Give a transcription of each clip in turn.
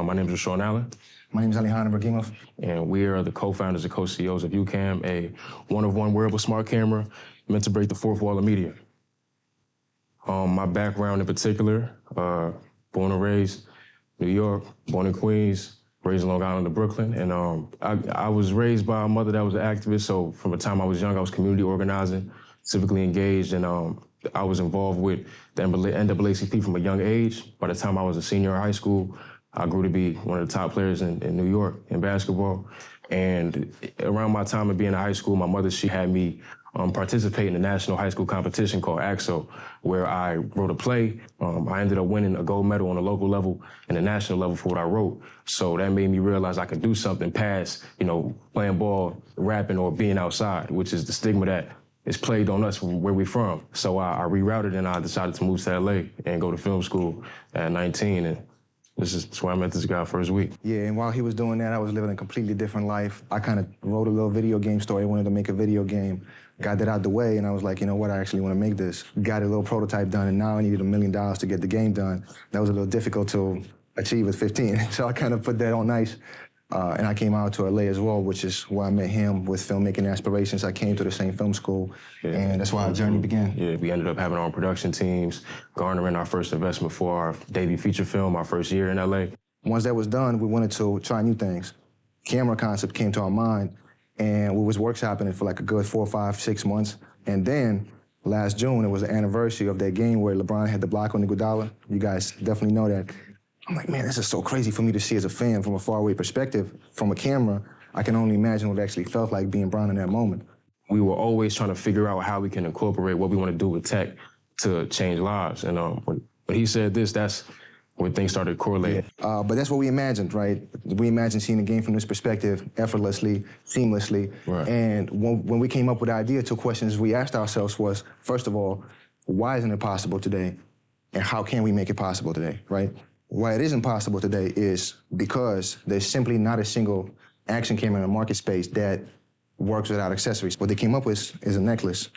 My name is Rashan Allen. My name is Ibragimov. And we are the co-founders and co-CEOs of Ucam, a one-of-one wearable smart camera meant to break the fourth wall of media. My background in particular, born and raised New York, born in Queens, raised in Long Island to Brooklyn. And I was raised by a mother that was an activist, so from the time I was young, I was community organizing, civically engaged, and I was involved with the NAACP from a young age. By the time I was a senior in high school, I grew to be one of the top players in New York in basketball. And around my time of being in high school, my mother, she had me participate in a national high school competition called AXO, where I wrote a play. I ended up winning a gold medal on the local level and the national level for what I wrote. So that made me realize I could do something past, playing ball, rapping, or being outside, which is the stigma that is plagued on us from where we're from. So I rerouted and I decided to move to LA and go to film school at 19. And that's where I met this guy first week. Yeah, and while he was doing that, I was living a completely different life. I kind of wrote a little video game story. I wanted to make a video game. Got that out the way, and I was like, you know what, I actually want to make this. Got a little prototype done, and now I needed $1 million to get the game done. That was a little difficult to achieve at 15. So I kind of put that on ice. And I came out to LA as well, which is where I met him with filmmaking aspirations. I came to the same film school, and that's why our journey began. Yeah, we ended up having our own production teams, garnering our first investment for our debut feature film, our first year in LA. Once that was done, we wanted to try new things. Camera concept came to our mind, and we was workshopping it for like a good 4, 5, 6 months. And then last June, it was the anniversary of that game where LeBron had the block on Iguodala. You guys definitely know that. I'm like, man, this is so crazy for me to see as a fan from a faraway perspective. From a camera, I can only imagine what it actually felt like being Bron in that moment. We were always trying to figure out how we can incorporate what we want to do with tech to change lives. And when he said this, that's when things started correlating. Yeah. But that's what we imagined, right? We imagined seeing the game from this perspective, effortlessly, seamlessly. Right. And when we came up with the idea, 2 questions we asked ourselves was, first of all, why isn't it possible today? And how can we make it possible today, right? Why it isn't possible today is because there's simply not a single action camera in the market space that works without accessories. What they came up with is a necklace.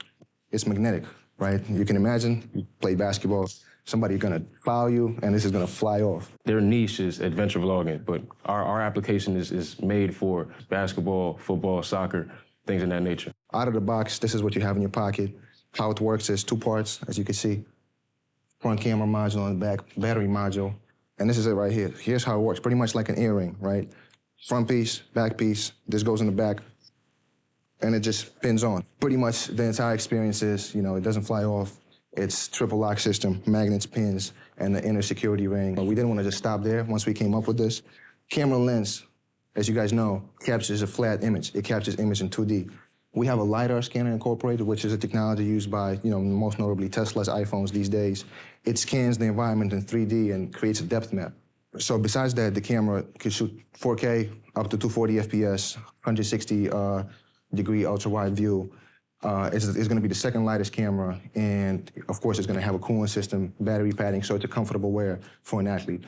It's magnetic, right? You can imagine, you play basketball, somebody's gonna foul you, and this is gonna fly off. Their niche is adventure vlogging, but our application is made for basketball, football, soccer, things of that nature. Out of the box, this is what you have in your pocket. How it works is 2 parts, as you can see. Front camera module and back battery module. And this is it right here. Here's how it works, pretty much like an earring, right? Front piece, back piece, this goes in the back, and it just pins on. Pretty much the entire experience is, it doesn't fly off. It's triple lock system, magnets, pins, and the inner security ring. But we didn't want to just stop there once we came up with this. Camera lens, as you guys know, captures a flat image. It captures image in 2D. We have a LiDAR scanner incorporated, which is a technology used by, most notably Tesla's iPhones these days. It scans the environment in 3D and creates a depth map. So besides that, the camera can shoot 4K up to 240 FPS, 160 degree ultra wide view. It's going to be the second lightest camera, and of course, it's going to have a cooling system, battery padding, so it's a comfortable wear for an athlete.